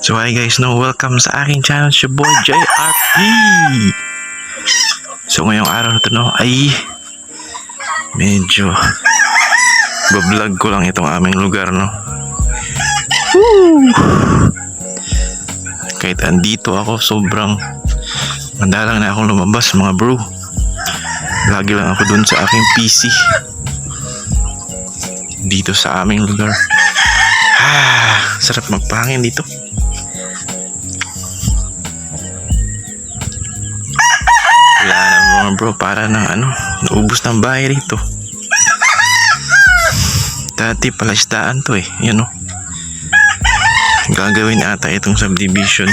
So hi guys, welcome sa aking channel, si boy JRP. So ngayong araw na to ay medyo bablog ko lang itong aming lugar Woo! Kahit andito ako, sobrang madalang na akong lumabas mga bro. Lagi lang ako dun sa aking PC dito sa aming lugar. Sarap magpahangin dito. Wala na mga bro, para ng naubos ng bahay rito. Dati palaisdaan to gagawin ata itong subdivision.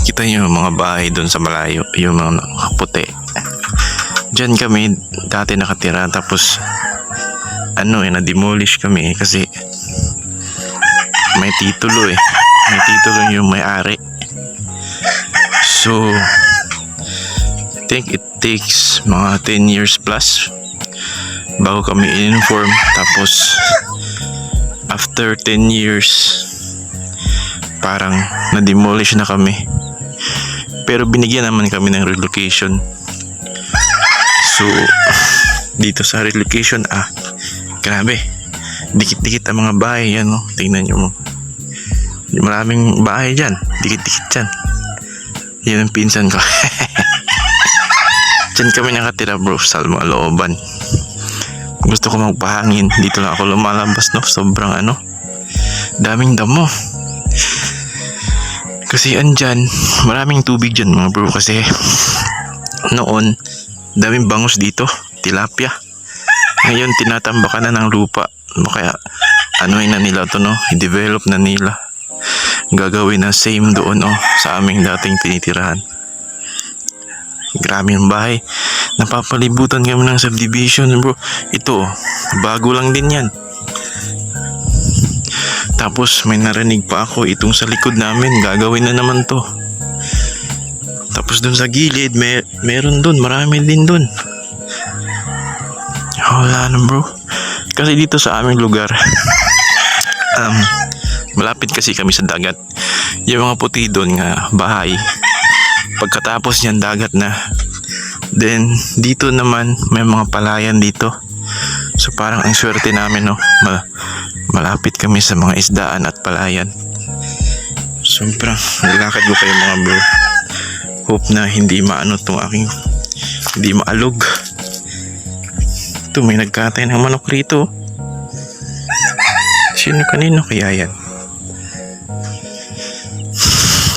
Kita nyo yung mga bahay doon sa malayo, yung mga puti. Diyan kami dati nakatira, tapos na-demolish kami kasi may titulo may titulo yung may-ari. So I think it takes mga 10 years plus bago kami in-inform, tapos after 10 years parang na-demolish na kami, pero binigyan naman kami ng relocation. So dito sa relocation, grabe, dikit-dikit ang mga bahay yan tingnan nyo mo, maraming bahay dyan, dikit-dikit dyan. Yan ang pinsan ko. Dyan kami nakatira bro, sa looban. Gusto ko magpahangin, dito lang ako lumalabas sobrang daming damo. Kasi andyan, maraming tubig dyan mga bro, kasi noon daming bangus dito, tilapia. Ngayon tinatambakan na ng lupa, kaya na nila to i-develop na nila, gagawin na same doon sa aming dating tinitirahan. Grabe yung bahay, napapalibutan kami ng subdivision bro. Ito bago lang din yan. Tapos may narinig pa ako, itong sa likod namin gagawin na naman to. Tapos dun sa gilid meron dun, marami din dun. Wala na bro, kasi dito sa aming lugar malapit kasi kami sa dagat. Yung mga puti doon nga bahay, pagkatapos niyan dagat na. Then dito naman may mga palayan dito. So parang ang swerte namin malapit kami sa mga isdaan at palayan. Sobrang nilakad ko kayo mga bro. Hope na hindi hindi maalog. Ito, may nagkatay ng manok rito. Kanino kaya yan?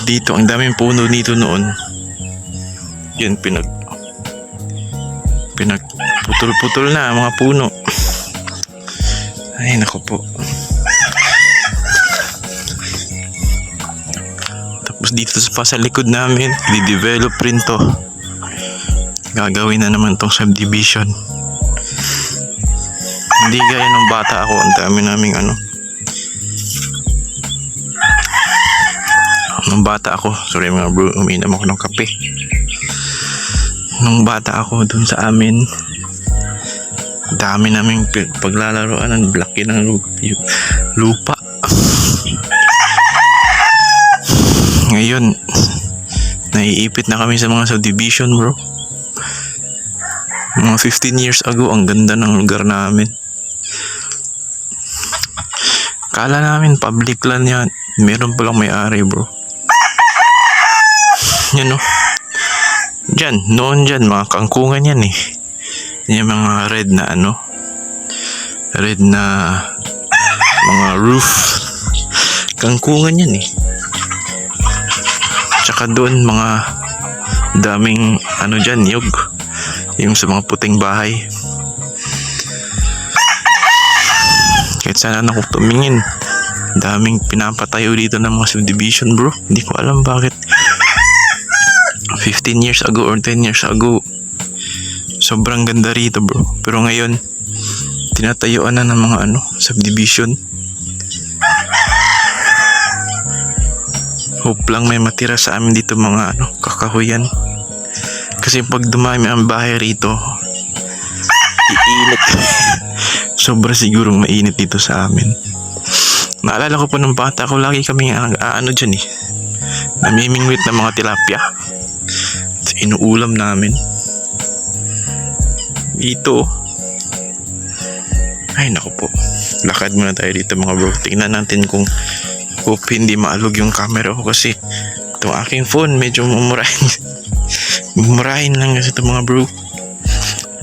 Dito ang daming puno dito noon. Yun, pinagputol-putol na mga puno. Ay nako po. Tapos dito sa likod namin, i-develop rin to. Gagawin na naman tong subdivision. Hindi gaya nung bata ako, ang dami naming nung bata ako, sorry mga bro, uminom ako ng kape. Nung bata ako dun sa amin, dami naming paglalaroan, ang laki ng lupa. Ngayon naiipit na kami sa mga subdivision bro. Mga 15 years ago, ang ganda ng lugar namin. Kala namin public land yan, meron palang may-ari bro. Yan noon dyan mga kangkungan yan yung mga red na red na mga roof, kangkungan yan Tsaka doon mga daming dyan, niyog, yung sa mga puting bahay. Kahit sana ako tumingin, daming pinapatayo dito ng mga subdivision bro. Hindi ko alam bakit 15 years ago or 10 years ago sobrang ganda rito bro, pero ngayon tinatayuan na ng mga subdivision. Hope lang may matira sa amin dito mga kakahuyan, kasi pag dumami ang bahay rito iinit. Sobra sigurong mainit dito sa amin. Naalala ko po nung bata ko, lagi kami ano dyan eh, namimingwit ng mga tilapia. Inuulam namin. Dito. Ay naku po. Lakad muna tayo dito mga bro. Tingnan natin kung hope hindi maalog yung camera ko kasi itong aking phone medyo mumurahin. Mumurahin lang kasi ito mga bro.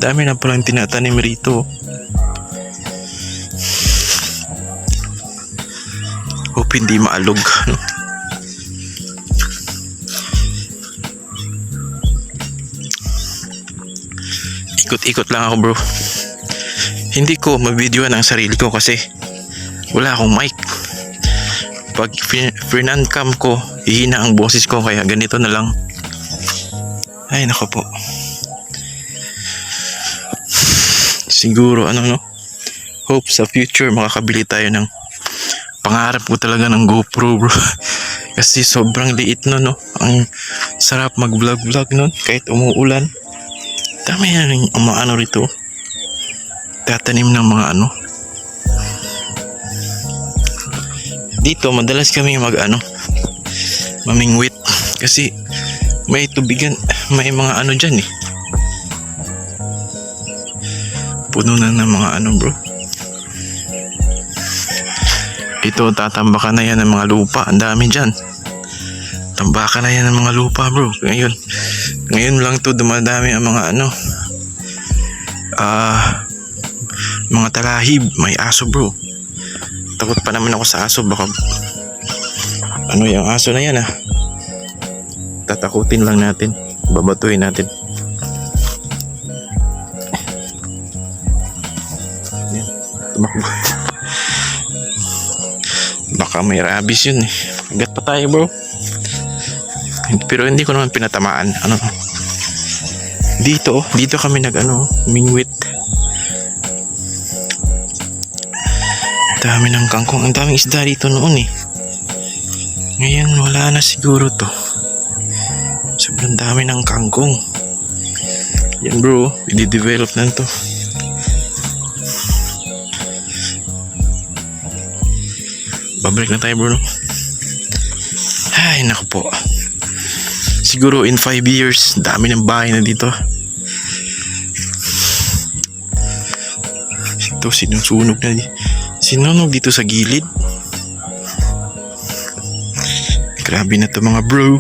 Dami na palang tinatanim rito. Hope hindi maalog. Ikot-ikot lang ako bro. Hindi ko mabidyoan ang sarili ko kasi wala akong mic. Pag front cam ko, hihina ang boses ko kaya ganito na lang. Ay nako po. Siguro hope sa future makakabili tayo ng, pangarap ko talaga ng GoPro bro. Kasi sobrang liit no. Ang sarap mag vlog nun kahit umuulan. Dami na rin umaano rito. Tatanim ng mga dito madalas kami mamingwit kasi may tubigan, may mga dyan eh. Puno na ng mga bro. Ito tatambakan na yan ng mga lupa, ang dami dyan. Tambakan na yan ng mga lupa bro. Ngayon lang to dumadami ang mga mga talahib, may aso bro. Takot pa naman ako sa aso, baka yung aso na yan tatakutin lang natin, babatuhin natin. Yan, tumakbo. Baka may rabies yun eh. Agat pa tayo bro. Pero hindi ko naman pinatamaan. Dito kami mingwit. Dami ng kangkong. Ang daming isda dito noon eh. Ngayon wala na siguro to. Sobrang dami ng kangkong. Yan bro, i-develop na to. Babalik na tayo bro no? Ay naku po. Siguro in 5 years dami ng bahay na dito. Ito sinusunog na sinunog dito sa gilid. Grabe na to mga bro.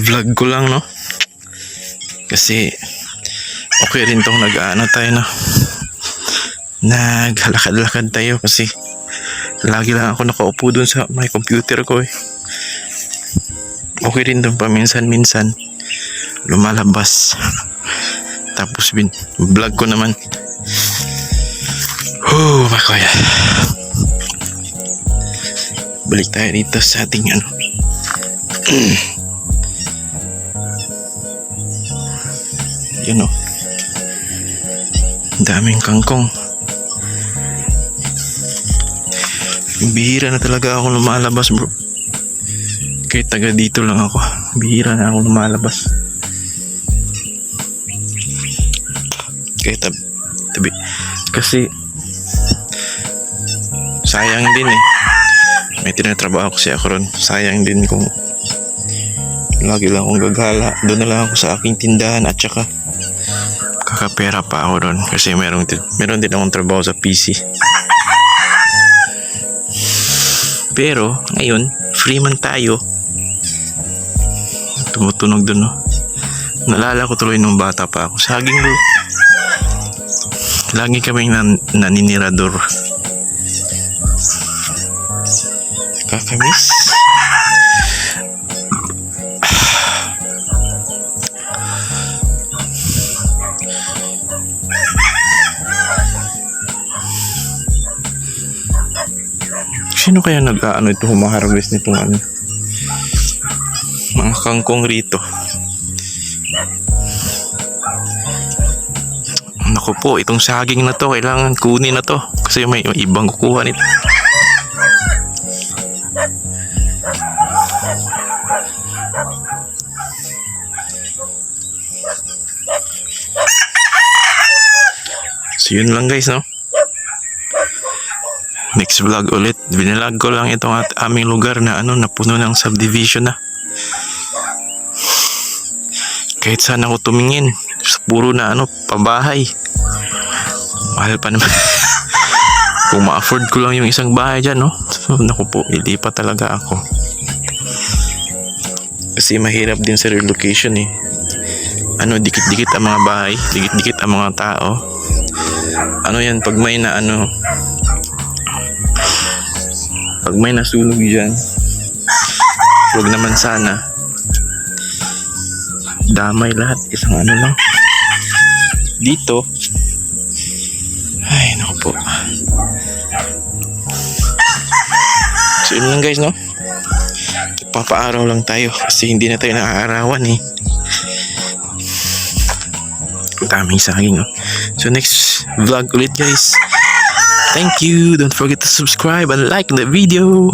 Vlog ko lang no. Kasi okay rin tong naghalakad-lakad tayo kasi lagi lang ako nakaupo dun sa my computer ko eh. Okay rin dun paminsan-minsan lumalabas. Tapos vlog ko naman. Oh my God. Balik tayo dito sa ating Yan o. Daming kangkong. Bihira na talaga ako lumalabas bro. Kahit taga dito lang ako, bihira na ako lumalabas. Kahit tabi. Kasi sayang din eh. May tinatrabaho kasi ako ron. Sayang din kung lagi lang akong gagala. Doon na lang ako sa aking tindahan at saka kakapera pa ako ron. Kasi meron din akong trabaho sa PC. Pero ngayon free man tayo. Tumutunog dun no. Naalala ko tuloy nung bata pa ako. Saging bro. Lagi kaming naninirador. Kakamis. Sino kaya ito humaharvest nitong mga kangkong rito? Naku po, itong saging na to kailangan kunin na to kasi may ibang kukuha nito. So yun lang guys no. next vlog ulit. Binalag ko lang itong aming lugar na napuno ng subdivision na. Kahit saan ako tumingin, puro na pabahay. Mahal pa naman. Kung ma-afford ko lang yung isang bahay dyan, no? So, naku po, ilipat talaga ako. Kasi mahirap din sa relocation eh. Dikit-dikit ang mga bahay, dikit-dikit ang mga tao. Yan, pag may pag may nasunog dyan, huwag naman sana. Damay lahat, isang lang. Dito, ay, naku po. So, yun lang guys, no? Papaaraw lang tayo kasi hindi na tayo naaarawan eh. Daming saging, no? So, next vlog ulit guys. Thank you. Don't forget to subscribe and like the video.